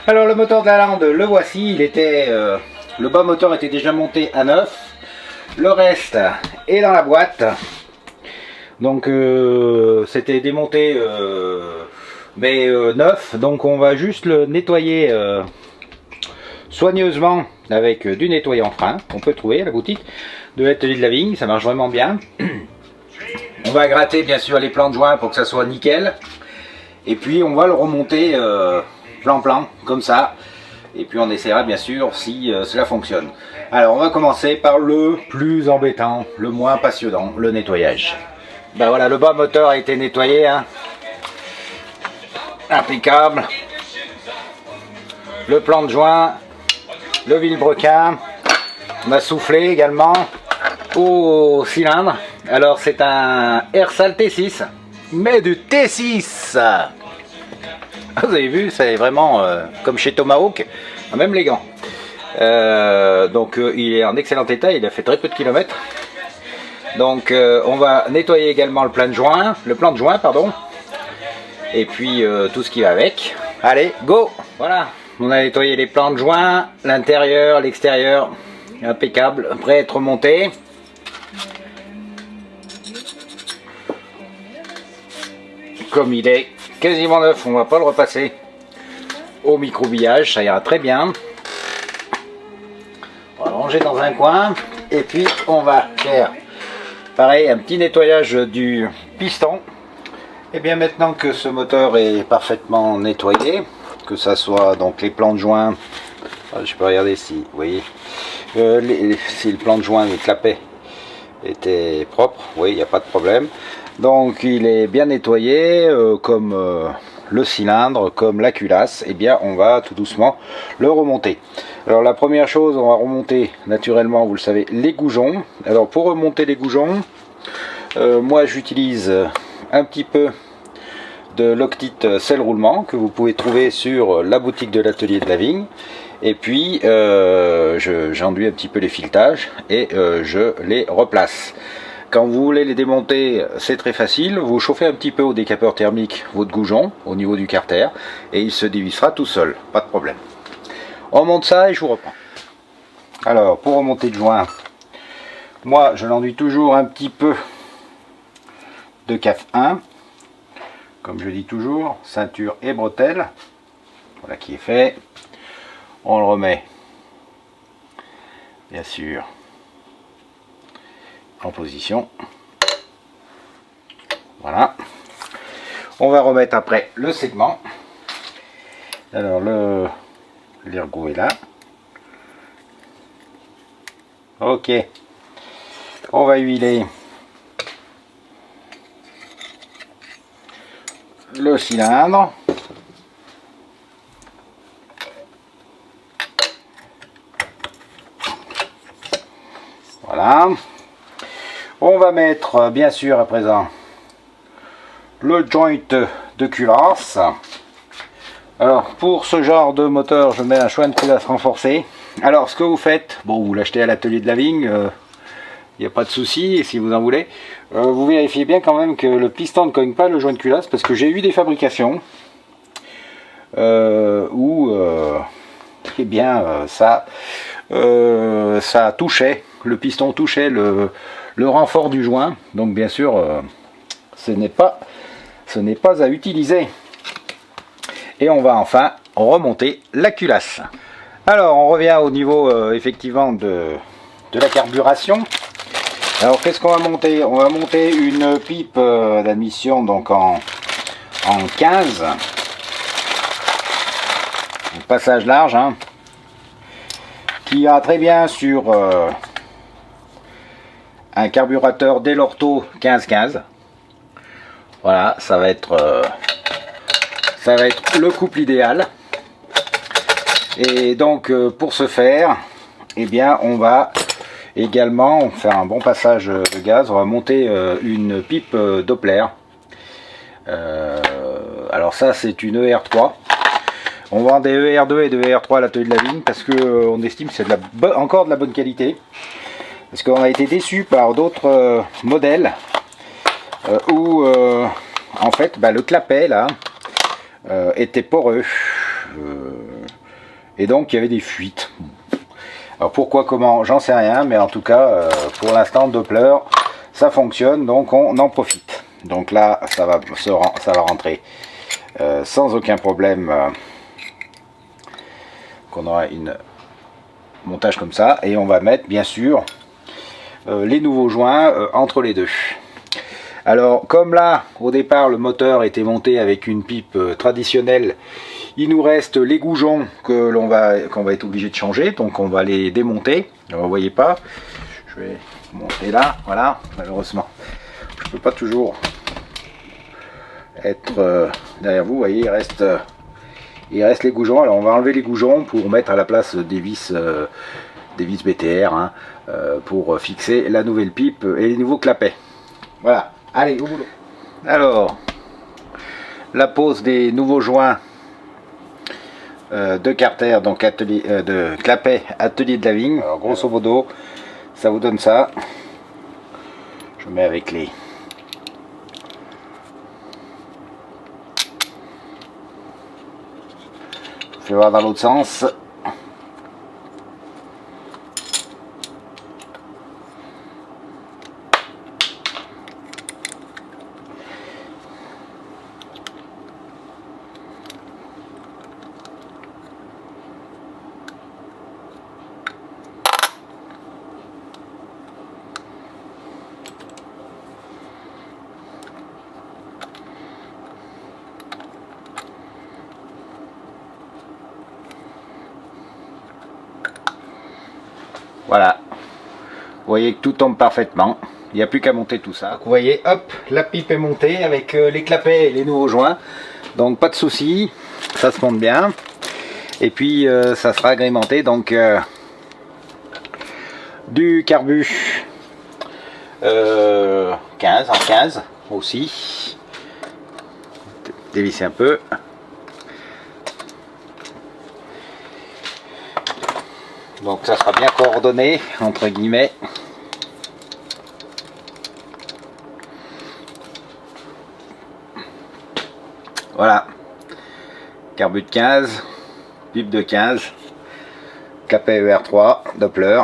Alors le moteur de la lande, le voici, il était, le bas moteur était déjà monté à neuf, le reste est dans la boîte, donc c'était démonté mais neuf, donc on va juste le nettoyer soigneusement avec du nettoyant frein qu'on peut trouver à la boutique de l'atelier de la vigne, ça marche vraiment bien. On va gratter bien sûr les plans de joint pour que ça soit nickel, et puis on va le remonter plan comme ça, et puis on essaiera bien sûr si cela fonctionne. Alors on va commencer par le plus embêtant, le moins passionnant, le nettoyage. Ben voilà, le bas moteur a été nettoyé, hein. Impeccable. Le plan de joint, le vilebrequin, on a soufflé également au cylindre. Alors c'est un Airsal T6, mais du T6. Vous avez vu, c'est vraiment comme chez Tomahawk, même les gants. Donc il est en excellent état, il a fait très peu de kilomètres. Donc on va nettoyer également le plan de joint, pardon. Et puis tout ce qui va avec. Allez, go! Voilà, on a nettoyé les plans de joint, l'intérieur, l'extérieur, impeccable, prêt à être remonté. Comme il est quasiment neuf, on va pas le repasser au microbillage, ça ira très bien. On va le ranger dans un coin et puis on va faire pareil un petit nettoyage du piston. Et bien maintenant que ce moteur est parfaitement nettoyé, que ça soit donc les plans de joint, je peux regarder si vous voyez si le plan de joint, les clapets étaient propres, oui, il n'y a pas de problème. Donc il est bien nettoyé, comme le cylindre, comme la culasse, et bien on va tout doucement le remonter. Alors la première chose, on va remonter naturellement, vous le savez, les goujons. Alors pour remonter les goujons, moi j'utilise un petit peu de Loctite sel roulement que vous pouvez trouver sur la boutique de l'atelier de la vigne. Et puis j'enduis un petit peu les filetages et je les replace. Quand vous voulez les démonter, c'est très facile. Vous chauffez un petit peu au décapeur thermique votre goujon au niveau du carter et il se dévissera tout seul, pas de problème. On remonte ça et je vous reprends. Alors pour remonter le joint, moi je l'enduis toujours un petit peu de CAF 1. Comme je dis toujours, ceinture et bretelles. Voilà qui est fait. On le remet, bien sûr, en position. Voilà. On va remettre après le segment. Alors l'ergot est là. Ok. On va huiler le cylindre. Voilà. On va mettre bien sûr à présent le joint de culasse. Alors pour ce genre de moteur, je mets un joint de culasse renforcé. Alors ce que vous faites, bon vous l'achetez à l'atelier de la vigne, il n'y a pas de souci, et si vous en voulez, vous vérifiez bien quand même que le piston ne cogne pas le joint de culasse, parce que j'ai eu des fabrications où eh bien ça touchait, le piston touchait le renfort du joint, donc bien sûr ce n'est pas à utiliser. Et on va enfin remonter la culasse. Alors on revient au niveau effectivement de la carburation. Alors qu'est-ce qu'on va monter? On va monter une pipe d'admission donc en 15, un passage large, hein, qui ira très bien sur un carburateur Delorto 1515. Voilà, ça va être le couple idéal. Et donc pour ce faire, eh bien on va également faire un bon passage de gaz. On va monter une pipe Doppler. Alors ça c'est une ER3. On vend des ER2 et des ER3 à l'atelier de la vigne parce que on estime que c'est encore de la bonne qualité. Parce qu'on a été déçu par d'autres modèles où en fait le clapet là était poreux. et donc il y avait des fuites. Alors pourquoi, comment, j'en sais rien, mais en tout cas pour l'instant Doppler ça fonctionne, donc on en profite. Donc là ça va rentrer sans aucun problème, qu'on aura une montage comme ça, et on va mettre bien sûr les nouveaux joints entre les deux. Alors comme là au départ le moteur était monté avec une pipe traditionnelle, il nous reste les goujons qu'on va être obligé de changer, donc on va les démonter. Alors, vous voyez pas, je vais monter là, voilà. Malheureusement je peux pas toujours être derrière vous, voyez, il reste les goujons. Alors on va enlever les goujons pour mettre à la place des vis BTR, hein, pour fixer la nouvelle pipe et les nouveaux clapets. Voilà, allez au boulot. Alors la pose des nouveaux joints de carter, donc de clapet atelier de la vigne. Alors grosso modo ça vous donne ça. Je mets avec les je vais voir dans l'autre sens. Voilà, vous voyez que tout tombe parfaitement, il n'y a plus qu'à monter tout ça. Donc, vous voyez, hop, la pipe est montée avec les clapets et les nouveaux joints, donc pas de souci, ça se monte bien. Et puis ça sera agrémenté donc du carbu 15 en 15 aussi. Dévisser un peu. Donc ça sera bien coordonné entre guillemets. Voilà. Carbu de 15, pipe de 15, clapet ER3, Doppler.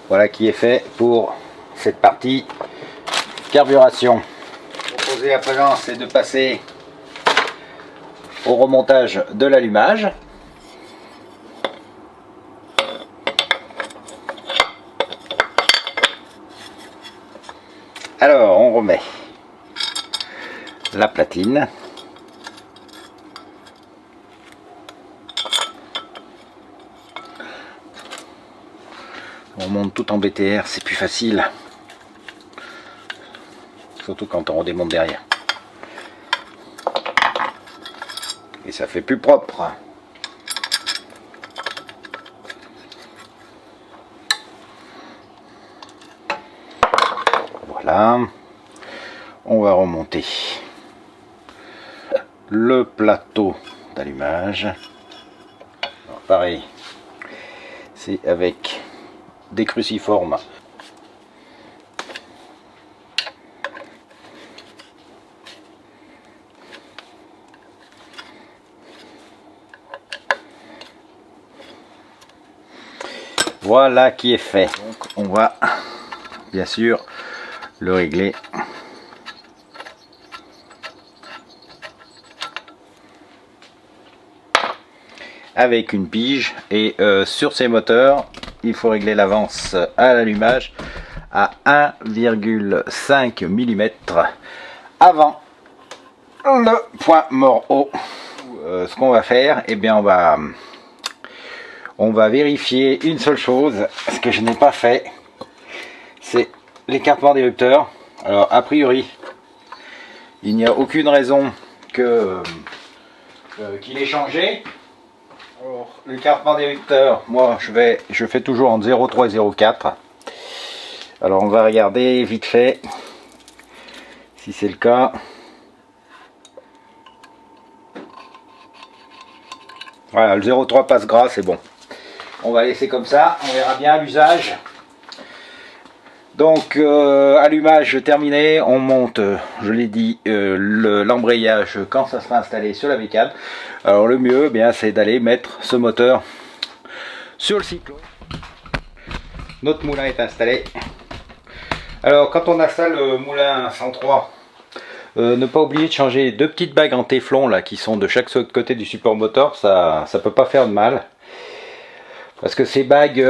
Voilà qui est fait pour cette partie carburation. Proposé à présent, c'est de passer au remontage de l'allumage. Alors on remet la platine. On monte tout en BTR, c'est plus facile. Surtout quand on redémonte derrière. Et ça fait plus propre. Voilà. On va remonter le plateau d'allumage. Pareil, c'est avec des cruciformes. Voilà qui est fait. Donc on va bien sûr le régler. Avec une pige, et sur ces moteurs il faut régler l'avance à l'allumage à 1,5 mm avant le point mort haut. Ce qu'on va faire, eh bien on va vérifier une seule chose, ce que je n'ai pas fait, c'est l'écartement des rupteurs. Alors a priori il n'y a aucune raison qu'il ait changé. Alors, l'écartement des rupteurs, moi je fais toujours en 0,3 et 0,4. Alors on va regarder vite fait si c'est le cas. Voilà, le 0,3 passe gras, c'est bon. On va laisser comme ça, on verra bien l'usage Donc allumage terminé, on monte, je l'ai dit, l'embrayage quand ça sera installé sur la bécane. Alors le mieux, eh bien, c'est d'aller mettre ce moteur sur le cyclo. Notre moulin est installé. Alors quand on installe le moulin 103, ne pas oublier de changer les 2 petites bagues en téflon là qui sont de chaque côté du support moteur, ça peut pas faire de mal. Parce que ces bagues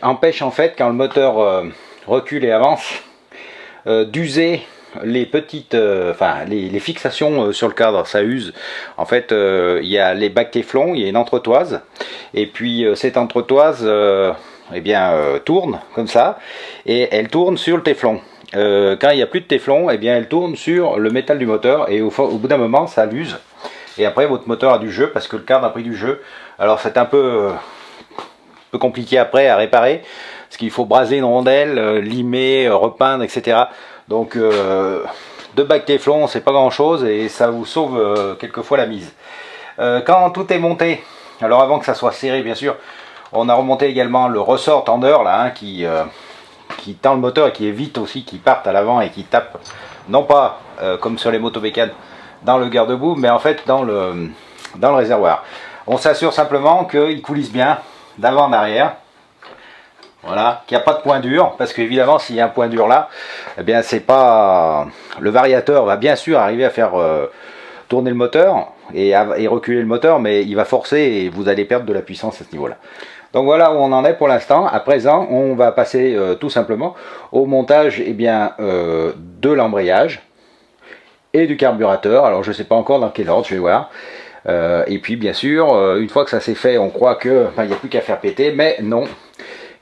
empêchent en fait, quand le moteur recule et avance, d'user les petites, les fixations sur le cadre, ça use. En fait, il y a les bagues téflon, il y a une entretoise, et puis cette entretoise tourne comme ça, et elle tourne sur le téflon. Quand il n'y a plus de téflon, eh bien elle tourne sur le métal du moteur, et au bout d'un moment ça l'use. Et après votre moteur a du jeu parce que le cadre a pris du jeu. Alors c'est un peu compliqué après à réparer, parce qu'il faut braser une rondelle, limer, repeindre, etc. Donc 2 bagues téflon, c'est pas grand chose et ça vous sauve quelquefois la mise. Quand tout est monté, alors avant que ça soit serré bien sûr, on a remonté également le ressort tendeur là, hein, qui tend le moteur et qui évite aussi qu'il parte à l'avant et qui tape, non pas comme sur les motobécanes dans le garde-boue, mais en fait dans le réservoir. On s'assure simplement qu'il coulisse bien d'avant en arrière, voilà, qu'il n'y a pas de point dur, parce qu'évidemment s'il y a un point dur là, eh bien c'est pas, le variateur va bien sûr arriver à faire tourner le moteur et reculer le moteur, mais il va forcer et vous allez perdre de la puissance à ce niveau là. Donc voilà où on en est pour l'instant. À présent on va passer tout simplement au montage de l'embrayage et du carburateur. Alors je ne sais pas encore dans quel ordre, je vais voir. Et puis bien sûr, une fois que ça s'est fait, on croit que il n'y a plus qu'à faire péter, mais non.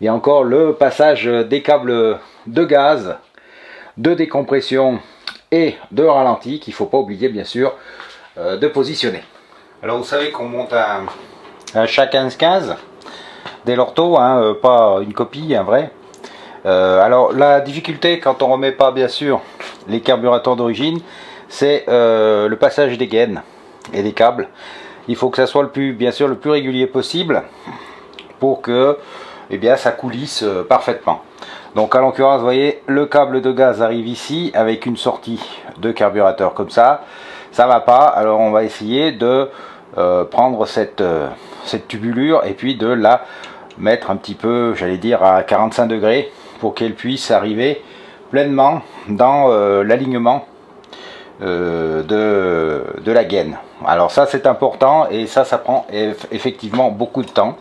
Il y a encore le passage des câbles de gaz, de décompression et de ralenti qu'il ne faut pas oublier bien sûr de positionner. Alors vous savez qu'on monte un chat 1515 dès l'ortho, hein, pas une copie, un vrai. Alors la difficulté quand on remet pas bien sûr les carburateurs d'origine, c'est le passage des gaines et des câbles. Il faut que ça soit le plus régulier possible pour que ça coulisse parfaitement. Donc à l'occurrence, vous voyez, le câble de gaz arrive ici avec une sortie de carburateur comme ça. Ça va pas, alors on va essayer de prendre cette tubulure et puis de la mettre un petit peu, j'allais dire, à 45 degrés pour qu'elle puisse arriver pleinement dans l'alignement de la gaine. Alors ça c'est important et ça prend effectivement beaucoup de temps.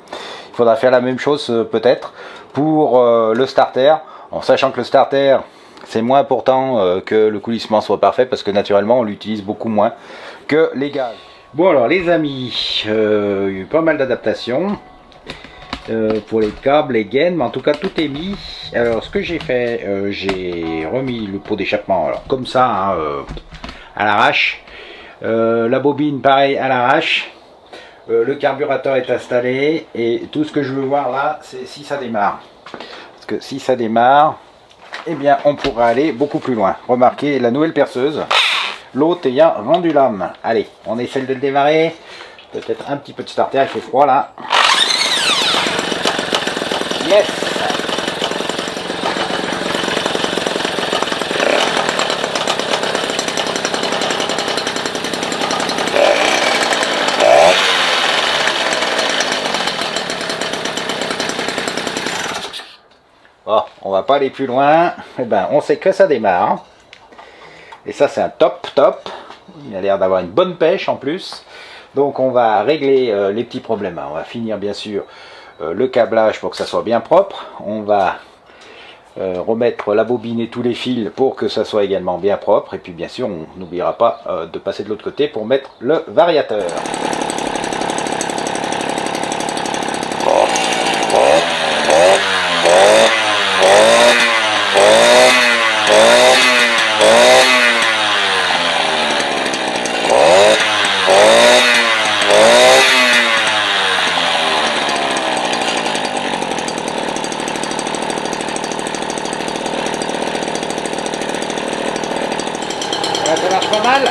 Il faudra faire la même chose peut-être pour le starter, en sachant que le starter c'est moins important que le coulissement soit parfait, parce que naturellement on l'utilise beaucoup moins que les gaz. Bon alors les amis, il y a eu pas mal d'adaptations pour les câbles, les gaines, mais en tout cas tout est mis. Alors ce que j'ai fait, j'ai remis le pot d'échappement comme ça, hein, à l'arrache. La bobine pareil à l'arrache. Le carburateur est installé et tout ce que je veux voir là, c'est si ça démarre. Parce que si ça démarre, eh bien on pourra aller beaucoup plus loin. Remarquez la nouvelle perceuse, l'autre ayant rendu l'âme. Allez, on essaie de le démarrer. Peut-être un petit peu de starter, il fait froid là. Yes! Bon, on va pas aller plus loin. Eh ben, on sait que ça démarre. Et ça, c'est un top. Il a l'air d'avoir une bonne pêche en plus. Donc, on va régler les petits problèmes. On va finir, bien sûr, le câblage pour que ça soit bien propre. On va remettre la bobine et tous les fils pour que ça soit également bien propre. Et puis, bien sûr, on n'oubliera pas de passer de l'autre côté pour mettre le variateur. Ça marche pas mal.